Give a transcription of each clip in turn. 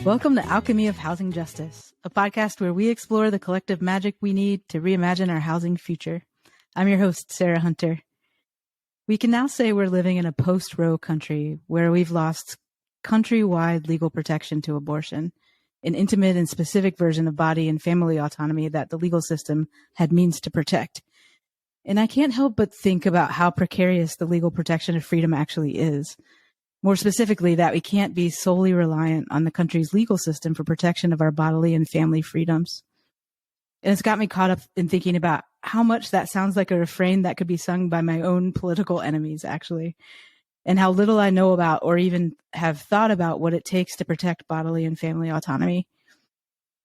Welcome to Alchemy of Housing Justice, a podcast where we explore the collective magic we need to reimagine our housing future. I'm your host, Sarah Hunter. We can now say we're living in a post-Roe country where we've lost countrywide legal protection to abortion, an intimate and specific version of body and family autonomy that the legal system had means to protect. And I can't help but think about how precarious the legal protection of freedom actually is. More specifically, that we can't be solely reliant on the country's legal system for protection of our bodily and family freedoms. And it's got me caught up in thinking about how much that sounds like a refrain that could be sung by my own political enemies, actually, and how little I know about or even have thought about what it takes to protect bodily and family autonomy.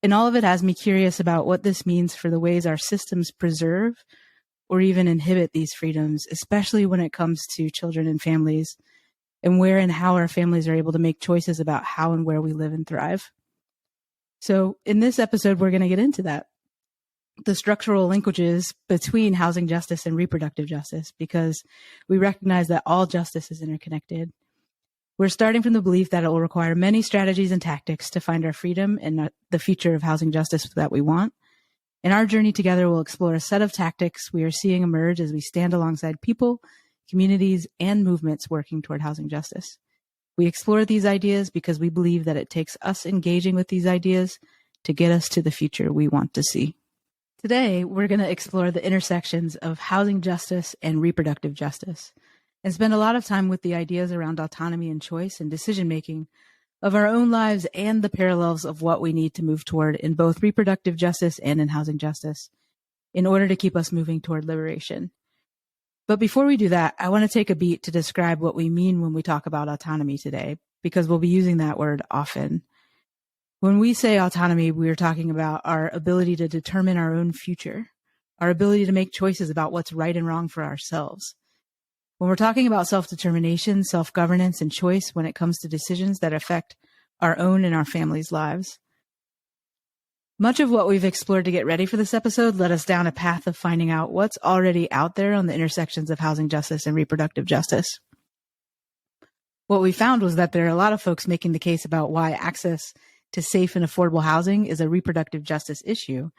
And all of it has me curious about what this means for the ways our systems preserve or even inhibit these freedoms, especially when it comes to children and families, and where and how our families are able to make choices about how and where we live and thrive. So in this episode, we're going to get into that, the structural linkages between housing justice and reproductive justice, because we recognize that all justice is interconnected. We're starting from the belief that it will require many strategies and tactics to find our freedom and the future of housing justice that we want. In our journey together, we'll explore a set of tactics we are seeing emerge as we stand alongside people, communities, and movements working toward housing justice. We explore these ideas because we believe that it takes us engaging with these ideas to get us to the future we want to see. Today, we're going to explore the intersections of housing justice and reproductive justice, and spend a lot of time with the ideas around autonomy and choice and decision-making of our own lives and the parallels of what we need to move toward in both reproductive justice and in housing justice in order to keep us moving toward liberation. But before we do that, I want to take a beat to describe what we mean when we talk about autonomy today, because we'll be using that word often. When we say autonomy, we are talking about our ability to determine our own future, our ability to make choices about what's right and wrong for ourselves. When we're talking about self-determination, self-governance, and choice when it comes to decisions that affect our own and our families' lives. Much of what we've explored to get ready for this episode led us down a path of finding out what's already out there on the intersections of housing justice and reproductive justice. What we found was that there are a lot of folks making the case about why access to safe and affordable housing is a reproductive justice issue.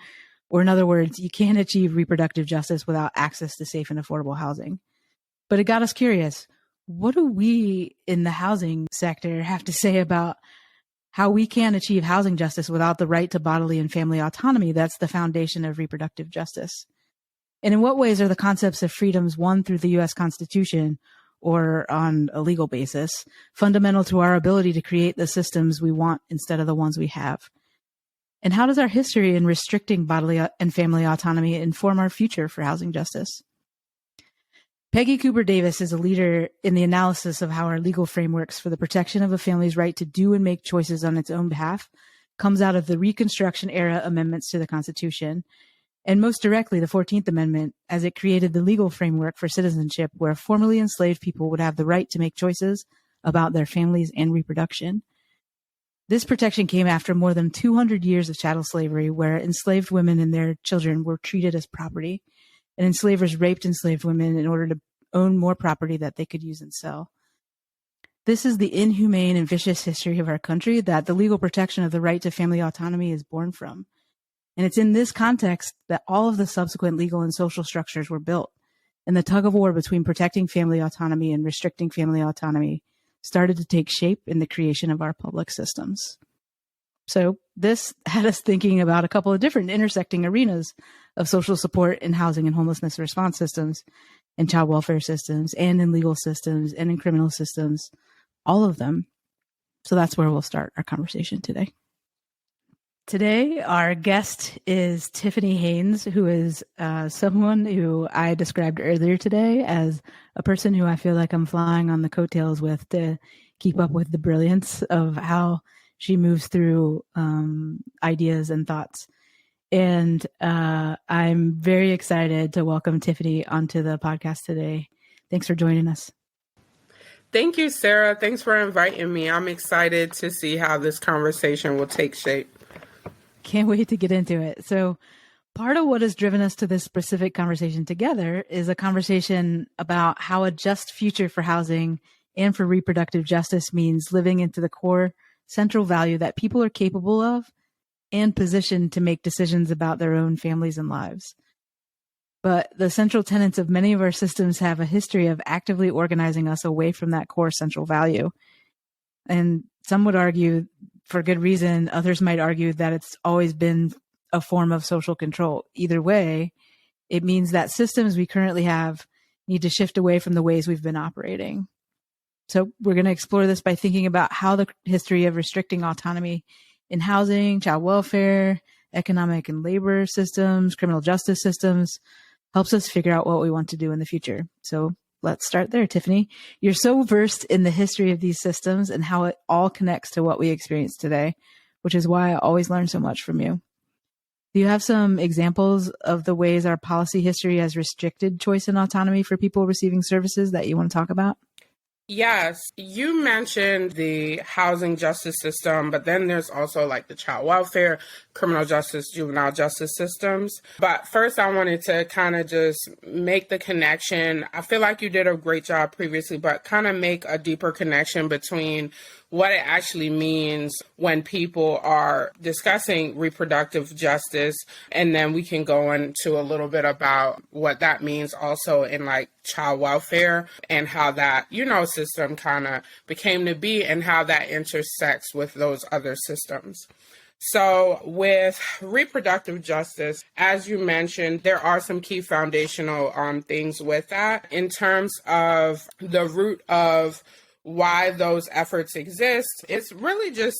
Or in other words, you can't achieve reproductive justice without access to safe and affordable housing. But it got us curious. What do we in the housing sector have to say about how we can achieve housing justice without the right to bodily and family autonomy that's the foundation of reproductive justice? And in what ways are the concepts of freedoms won through the U.S. Constitution or on a legal basis fundamental to our ability to create the systems we want instead of the ones we have? And how does our history in restricting bodily and family autonomy inform our future for housing justice? Peggy Cooper Davis is a leader in the analysis of how our legal frameworks for the protection of a family's right to do and make choices on its own behalf comes out of the Reconstruction era amendments to the Constitution, and most directly the 14th Amendment, as it created the legal framework for citizenship where formerly enslaved people would have the right to make choices about their families and reproduction. This protection came after more than 200 years of chattel slavery, where enslaved women and their children were treated as property, and enslavers raped enslaved women in order to own more property that they could use and sell. This is the inhumane and vicious history of our country that the legal protection of the right to family autonomy is born from. And it's in this context that all of the subsequent legal and social structures were built, and the tug of war between protecting family autonomy and restricting family autonomy started to take shape in the creation of our public systems. So this had us thinking about a couple of different intersecting arenas of social support in housing and homelessness response systems, in child welfare systems, and in legal systems, and in criminal systems, all of them. So that's where we'll start our conversation today. Today, our guest is Tiffany Haynes, who is someone who I described earlier today as a person who I feel like I'm flying on the coattails with to keep up with the brilliance of how she moves through ideas and thoughts. And I'm very excited to welcome Tiffany onto the podcast today. Thanks for joining us. Thank you, Sarah. Thanks for inviting me. I'm excited to see how this conversation will take shape. Can't wait to get into it. So part of what has driven us to this specific conversation together is a conversation about how a just future for housing and for reproductive justice means living into the core central value that people are capable of and positioned to make decisions about their own families and lives. But the central tenets of many of our systems have a history of actively organizing us away from that core central value. And some would argue, for good reason, others might argue that it's always been a form of social control. Either way, it means that systems we currently have need to shift away from the ways we've been operating. So we're going to explore this by thinking about how the history of restricting autonomy in housing, child welfare, economic and labor systems, criminal justice systems, helps us figure out what we want to do in the future. So let's start there, Tiffany. You're so versed in the history of these systems and how it all connects to what we experience today, which is why I always learn so much from you. Do you have some examples of the ways our policy history has restricted choice and autonomy for people receiving services that you want to talk about? Yes, you mentioned the housing justice system, but then there's also like the child welfare, criminal justice, juvenile justice systems. But first, I wanted to kind of just make the connection. I feel like you did a great job previously, but kind of make a deeper connection between what it actually means when people are discussing reproductive justice. And then we can go into a little bit about what that means also in like child welfare and how that, system kind of became to be and how that intersects with those other systems. So with reproductive justice, as you mentioned, there are some key foundational things with that in terms of the root of why those efforts exist. It's really just,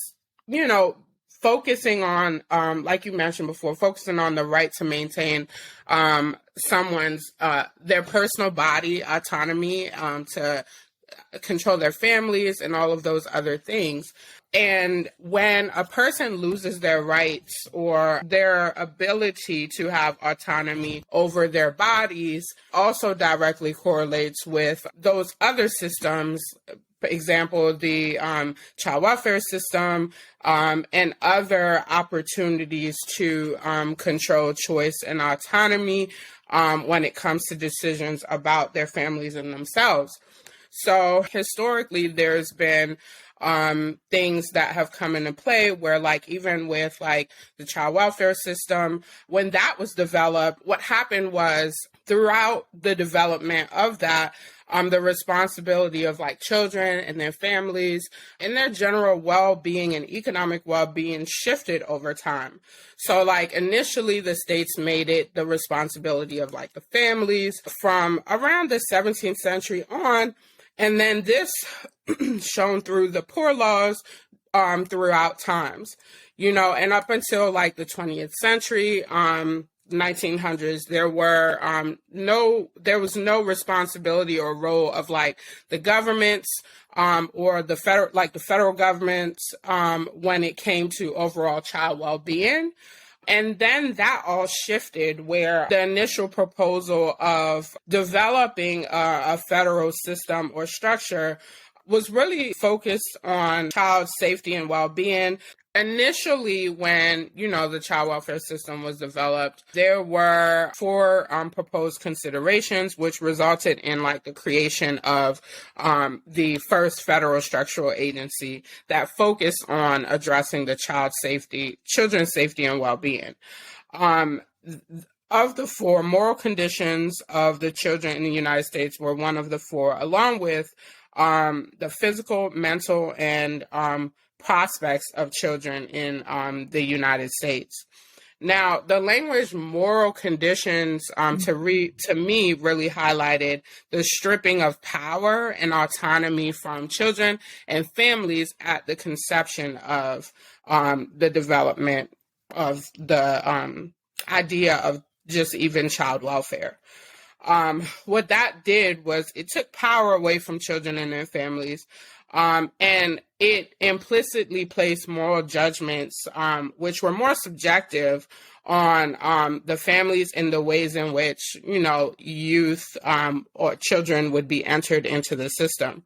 focusing on, like you mentioned before, focusing on the right to maintain someone's, their personal body autonomy, to control their families and all of those other things. And when a person loses their rights or their ability to have autonomy over their bodies also directly correlates with those other systems. For example, the child welfare system and other opportunities to control choice and autonomy when it comes to decisions about their families and themselves. So historically, there's been things that have come into play where like even with like the child welfare system, when that was developed, what happened was throughout the development of that, the responsibility of like children and their families and their general well-being and economic well-being shifted over time. So like initially the states made it the responsibility of like the families from around the 17th century on. And then this shown through the poor laws throughout times, and up until like the 20th century, 1900s, there was no responsibility or role of like the governments or the federal governments when it came to overall child well-being. And then that all shifted where the initial proposal of developing a federal system or structure was really focused on child safety and well-being. Initially, when, the child welfare system was developed, there were 4 proposed considerations, which resulted in like the creation of the first federal structural agency that focused on addressing the children's safety and well-being. Of the 4, moral conditions of the children in the United States were one of the 4, along with the physical, mental, and prospects of children in the United States. Now, the language moral conditions to me really highlighted the stripping of power and autonomy from children and families at the conception of the development of the idea of just even child welfare. What that did was it took power away from children and their families, and it implicitly placed moral judgments, which were more subjective on the families and the ways in which, youth or children would be entered into the system.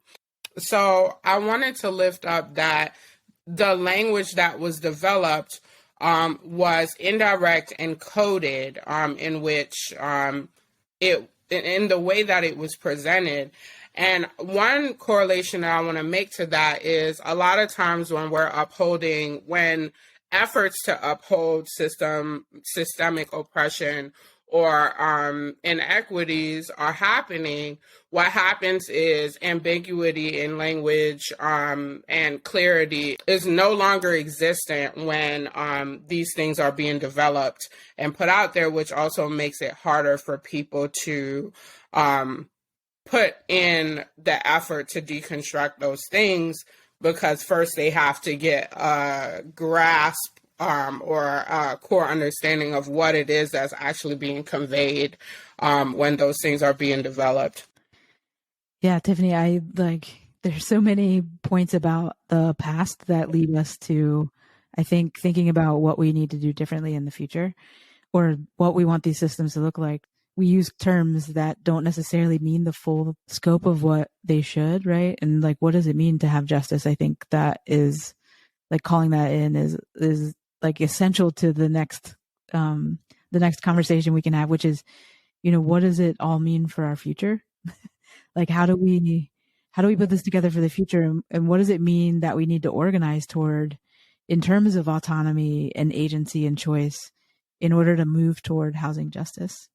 So I wanted to lift up that the language that was developed was indirect and coded, in which it in the way that it was presented. And one correlation that I want to make to that is a lot of times when efforts to uphold systemic oppression or inequities are happening, what happens is ambiguity in language and clarity is no longer existent when these things are being developed and put out there, which also makes it harder for people to put in the effort to deconstruct those things, because first they have to get a grasp or a core understanding of what it is that's actually being conveyed when those things are being developed. Yeah, Tiffany, there's so many points about the past that lead us to, I think, thinking about what we need to do differently in the future or what we want these systems to look like. We use terms that don't necessarily mean the full scope of what they should, right? And like, what does it mean to have justice? I think that is like calling that in is like essential to the next conversation we can have, which is, what does it all mean for our future? Like, how do we put this together for the future? And what does it mean that we need to organize toward in terms of autonomy and agency and choice in order to move toward housing justice?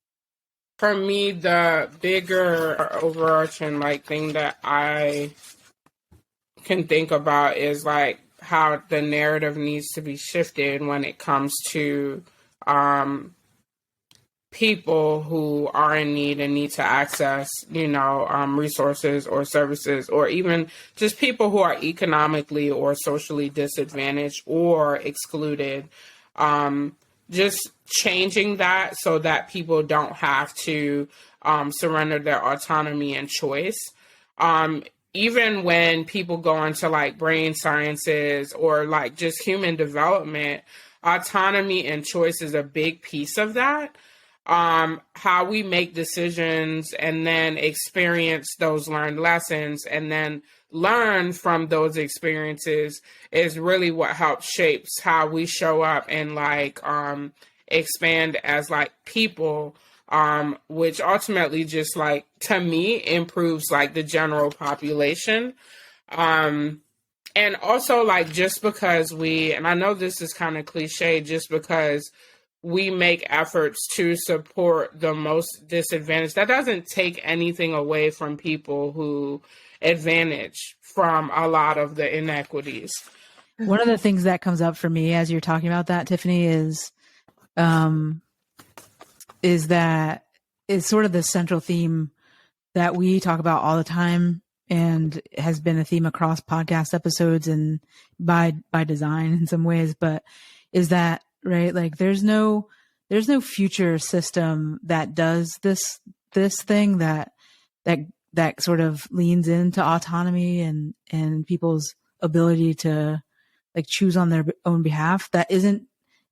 For me, the bigger overarching thing that I can think about is how the narrative needs to be shifted when it comes to people who are in need and need to access, resources or services, or even just people who are economically or socially disadvantaged or excluded. Just changing that so that people don't have to surrender their autonomy and choice. Even when people go into brain sciences or just human development, autonomy and choice is a big piece of that. How we make decisions and then experience those learned lessons and then learn from those experiences is really what helps shapes how we show up and expand as people, which ultimately just to me improves the general population. And also just because and I know this is kind of cliche, just because we make efforts to support the most disadvantaged, that doesn't take anything away from people who advantage from a lot of the inequities. One of the things that comes up for me as you're talking about that, Tiffany, is that it's sort of the central theme that we talk about all the time and has been a theme across podcast episodes and by design in some ways, but is that, right? There's no future system that does this thing that sort of leans into autonomy and people's ability to choose on their own behalf, that isn't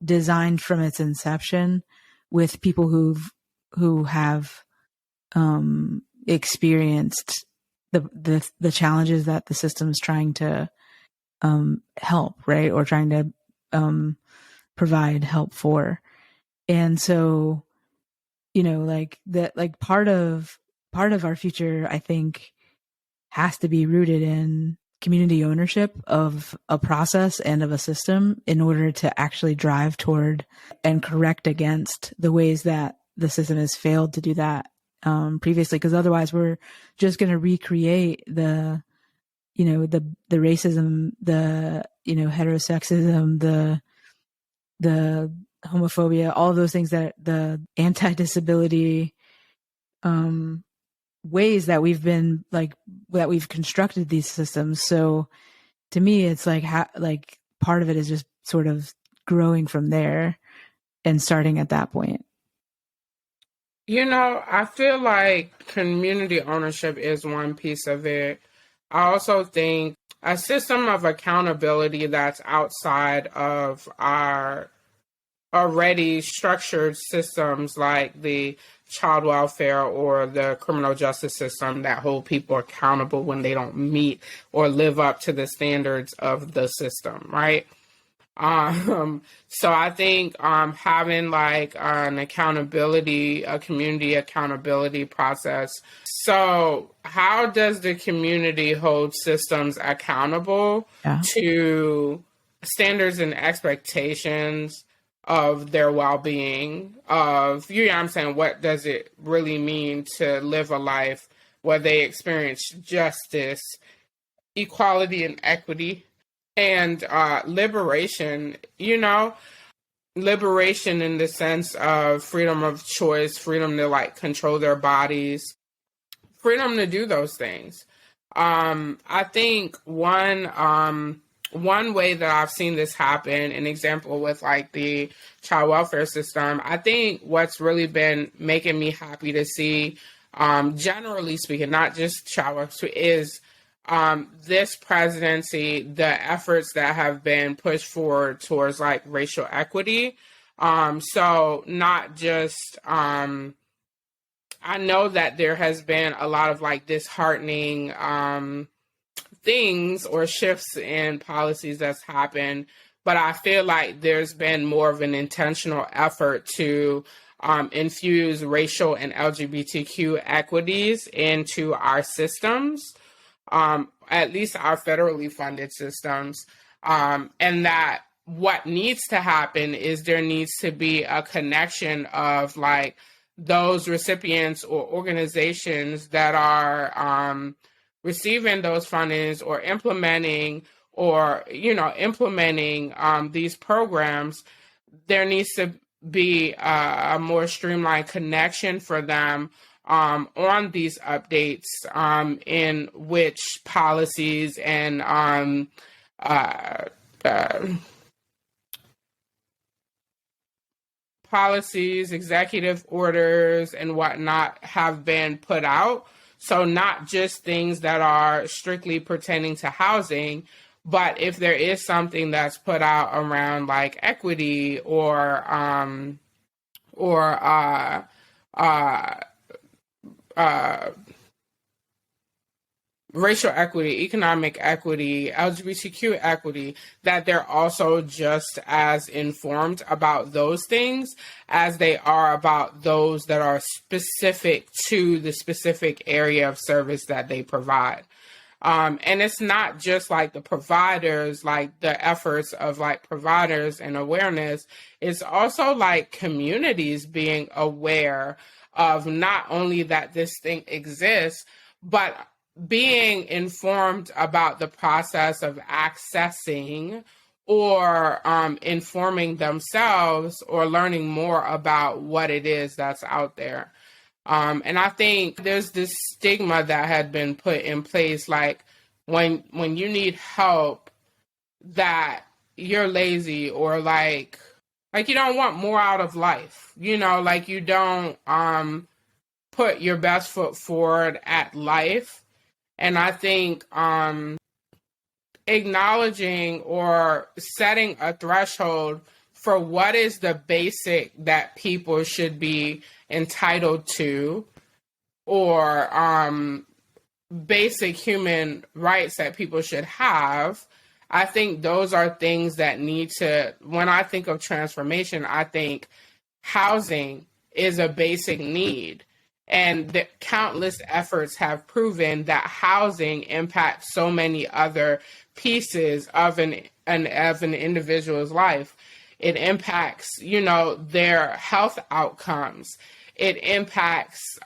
designed from its inception with people who have experienced the challenges that the system's trying to help, right? Or trying to provide help for. And so, part of our future, I think, has to be rooted in community ownership of a process and of a system in order to actually drive toward and correct against the ways that the system has failed to do that previously. Because otherwise we're just going to recreate the racism, the, heterosexism, the homophobia, all of those things, that the anti-disability ways that we've been that we've constructed these systems. So to me, it's part of it is just sort of growing from there and starting at that point. I feel like community ownership is one piece of it. I also think a system of accountability that's outside of our already structured systems like the child welfare or the criminal justice system that hold people accountable when they don't meet or live up to the standards of the system, right? So I think having like a community accountability process. So how does the community hold systems accountable to standards and expectations of their well-being, of, you know what I'm saying, what does it really mean to live a life where they experience justice, equality, and equity, and liberation, liberation in the sense of freedom of choice, freedom to like control their bodies, freedom to do those things. I think one way that I've seen this happen, an example with like the child welfare system, I think what's really been making me happy to see, generally speaking, not just child welfare, is this presidency, the efforts that have been pushed forward towards like racial equity. So not just, I know that there has been a lot of like disheartening things or shifts in policies that's happened, but I feel like there's been more of an intentional effort to infuse racial and LGBTQ equities into our systems, at least our federally funded systems, and that what needs to happen is there needs to be a connection of like those recipients or organizations that are receiving those fundings or implementing these programs. There needs to be a more streamlined connection for them on these updates, in which policies and policies, executive orders, and whatnot have been put out. So not just things that are strictly pertaining to housing, but if there is something that's put out around like equity or racial equity, economic equity, LGBTQ equity, that they're also just as informed about those things as they are about those that are specific to the specific area of service that they provide. And it's not just like the providers, like the efforts of like providers and awareness. It's also like communities being aware of not only that this thing exists, but being informed about the process of accessing or informing themselves or learning more about what it is that's out there. And I think there's this stigma that had been put in place, like when you need help, that you're lazy or like you don't want more out of life, like you don't put your best foot forward at life. And I think acknowledging or setting a threshold for what is the basic that people should be entitled to, or basic human rights that people should have, I think those are things that need to, when I think of transformation, I think housing is a basic need. And the countless efforts have proven that housing impacts so many other pieces of an individual's life. It impacts, their health outcomes. It impacts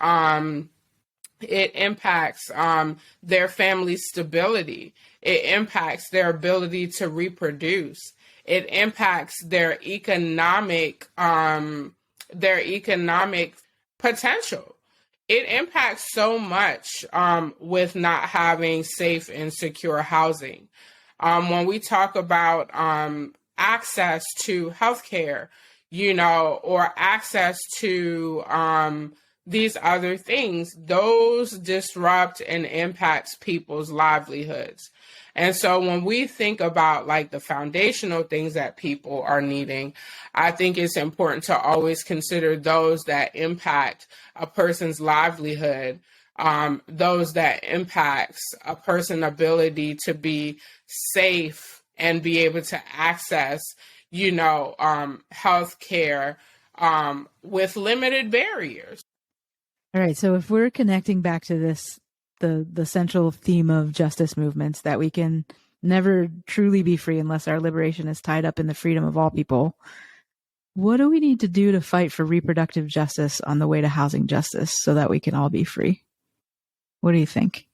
their family stability. It impacts their ability to reproduce. It impacts their economic potential. It impacts so much with not having safe and secure housing. When we talk about access to healthcare, or access to these other things, those disrupt and impact people's livelihoods. And so when we think about like the foundational things that people are needing, I think it's important to always consider those that impact a person's livelihood, those that impacts a person's ability to be safe and be able to access, health care with limited barriers. All right. So if we're connecting back to this, the central theme of justice movements, that we can never truly be free unless our liberation is tied up in the freedom of all people, what do we need to do to fight for reproductive justice on the way to housing justice so that we can all be free? What do you think?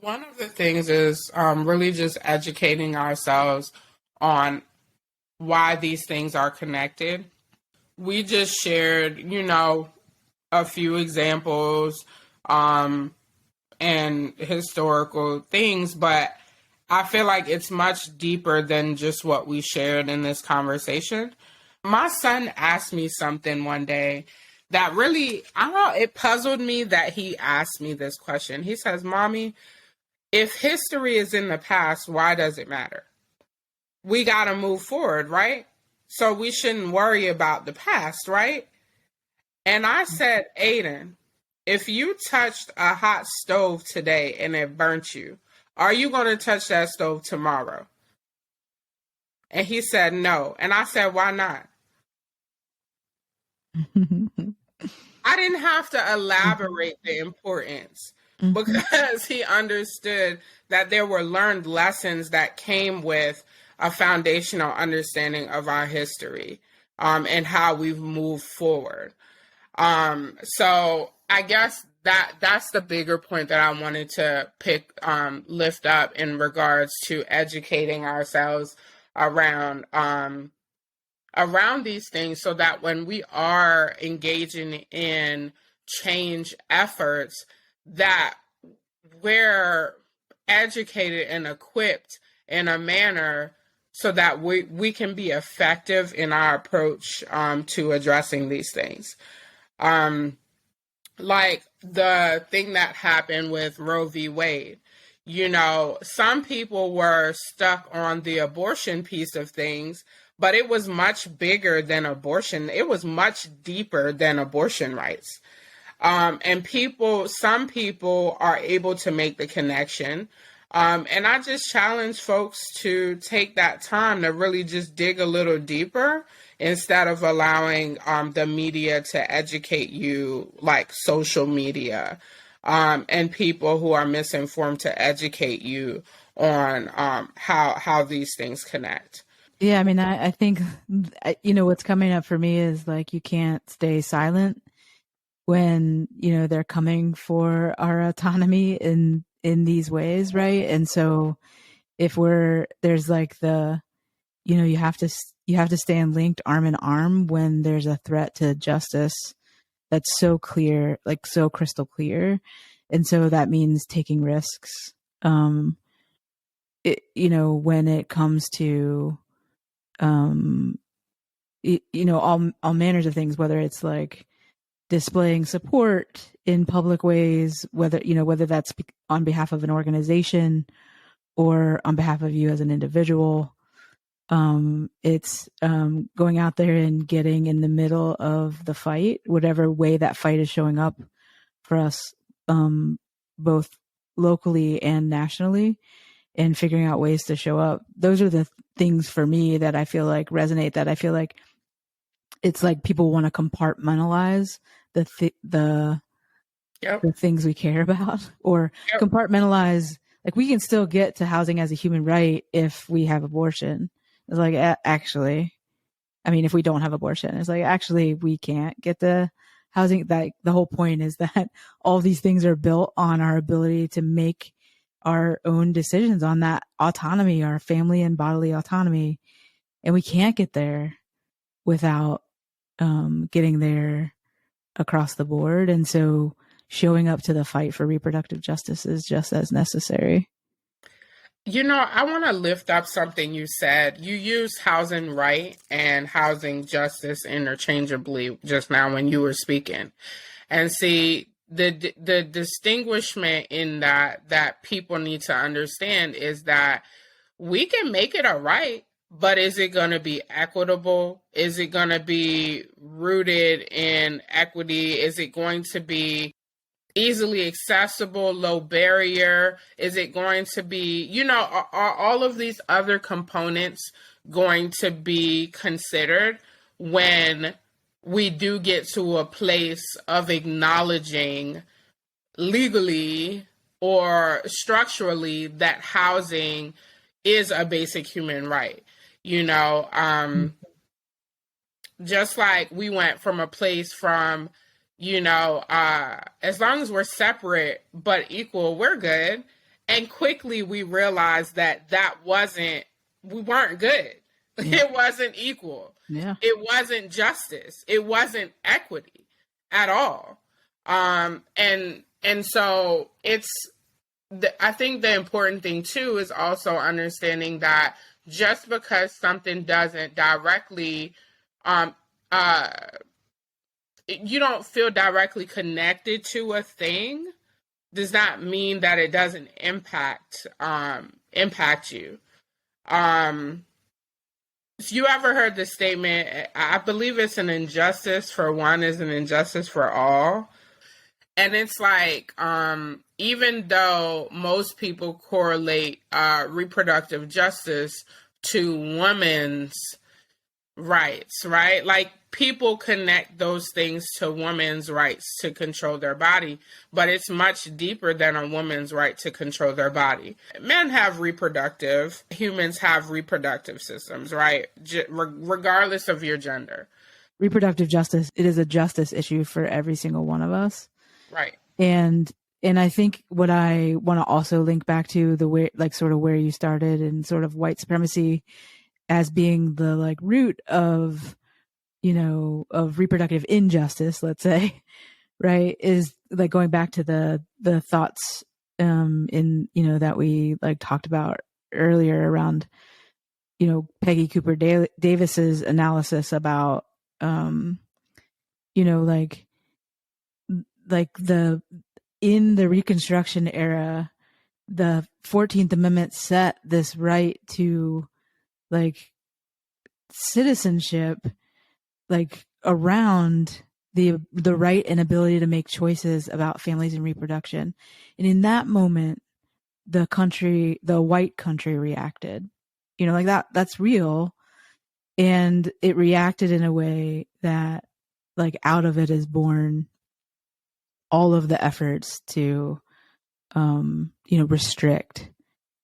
One of the things is really just educating ourselves on why these things are connected. We just shared, a few examples and historical things, but I feel like it's much deeper than just what we shared in this conversation. My son asked me something one day that really, it puzzled me that he asked me this question. He says, "Mommy, if history is in the past, why does it matter? We got to move forward, right? So we shouldn't worry about the past, right?" And I said, "Aiden, if you touched a hot stove today and it burnt you, are you going to touch that stove tomorrow?" And he said, "No." And I said, "Why not?" I didn't have to elaborate the importance because he understood that there were learned lessons that came with a foundational understanding of our history and how we've moved forward. So I guess that's the bigger point that I wanted to lift up in regards to educating ourselves around these things, so that when we are engaging in change efforts, that we're educated and equipped in a manner so that we can be effective in our approach to addressing these things. Like the thing that happened with Roe v. Wade. Some people were stuck on the abortion piece of things, but it was much bigger than abortion. It was much deeper than abortion rights. And some people are able to make the connection. And I just challenge folks to take that time to really just dig a little deeper instead of allowing the media to educate you, like social media, and people who are misinformed to educate you on how these things connect. Yeah, I mean, I think, what's coming up for me is like, you can't stay silent when, they're coming for our autonomy in these ways, right? And so if there's like you have to stand linked arm in arm when there's a threat to justice that's so clear, like so crystal clear. And so that means taking risks, when it comes to, all manners of things, whether it's like displaying support in public ways, whether that's on behalf of an organization or on behalf of you as an individual. It's going out there and getting in the middle of the fight, whatever way that fight is showing up for us, both locally and nationally, and figuring out ways to show up. Those are the things for me that I feel like resonate, that I feel like it's like people want to compartmentalize the things we care about, or compartmentalize, like we can still get to housing as a human right if we have abortion. It's like, actually, I mean, if we don't have abortion, it's like, actually, we can't get the housing. That the whole point is that all these things are built on our ability to make our own decisions on that autonomy, our family and bodily autonomy. And we can't get there without getting there across the board. And so showing up to the fight for reproductive justice is just as necessary. I want to lift up something you said. You used housing right and housing justice interchangeably just now when you were speaking. And see, the distinguishment in that people need to understand is that we can make it a right, but is it going to be equitable? Is it going to be rooted in equity? Is it going to be easily accessible, low barrier? Is it going to be, are all of these other components going to be considered when we do get to a place of acknowledging legally or structurally that housing is a basic human right? Just like we went from a place from, as long as we're separate but equal, we're good. And quickly we realized that we weren't good. Yeah. It wasn't equal. Yeah. It wasn't justice. It wasn't equity at all. And so I think the important thing too is also understanding that just because something doesn't directly, you don't feel directly connected to a thing, does not mean that it doesn't impact you. If you ever heard the statement, I believe it's an injustice for one is an injustice for all. And it's like, even though most people correlate reproductive justice to women's rights, right? Like people connect those things to women's rights to control their body, but it's much deeper than a woman's right to control their body. Men have humans have reproductive systems, right? Regardless of your gender. Reproductive justice, it is a justice issue for every single one of us. Right. And I think what I want to also link back to the way, like sort of where you started and sort of white supremacy as being the like root of, of reproductive injustice, let's say, right, is like going back to the thoughts that we like talked about earlier around, Peggy Cooper Davis's analysis about, in the Reconstruction era, the 14th Amendment set this right to like citizenship, like around the right and ability to make choices about families and reproduction. And in that moment, the white country reacted, like that's real. And it reacted in a way that like out of it is born all of the efforts to, restrict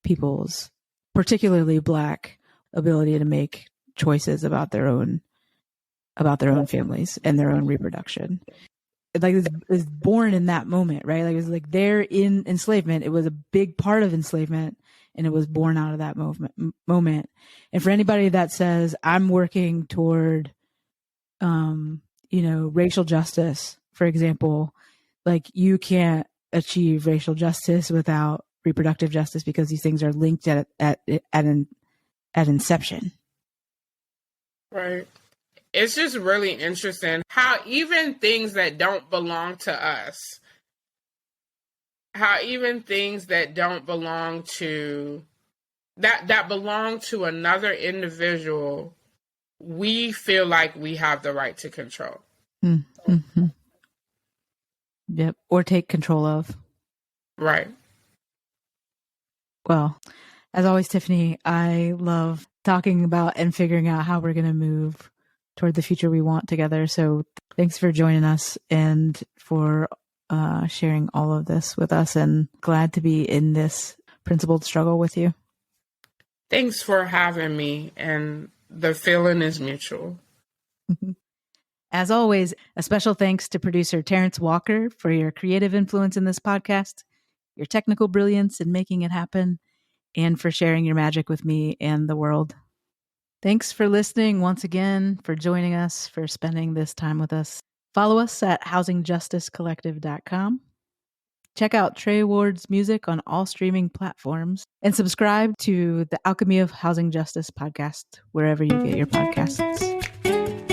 people's, particularly Black, ability to make choices about their own families and their own reproduction. Like it was born in that moment, right? Like it was like they're in enslavement. It was a big part of enslavement, and it was born out of that moment. And for anybody that says I'm working toward, racial justice, for example, like you can't achieve racial justice without reproductive justice because these things are linked at inception. Right. It's just really interesting how even things that don't belong to us, how even things that don't belong to, that belong to another individual, we feel like we have the right to control. Mm-hmm. Yep. Or take control of. Right. Well, as always, Tiffany, I love talking about and figuring out how we're going to move toward the future we want together. So thanks for joining us and for sharing all of this with us, and glad to be in this principled struggle with you. Thanks for having me, and the feeling is mutual. As always, a special thanks to producer Terrance Walker for your creative influence in this podcast, your technical brilliance in making it happen, and for sharing your magic with me and the world. Thanks for listening once again, for joining us, for spending this time with us. Follow us at housingjusticecollective.com. Check out Tré Ward's music on all streaming platforms, and subscribe to the Alchemy of Housing Justice podcast wherever you get your podcasts.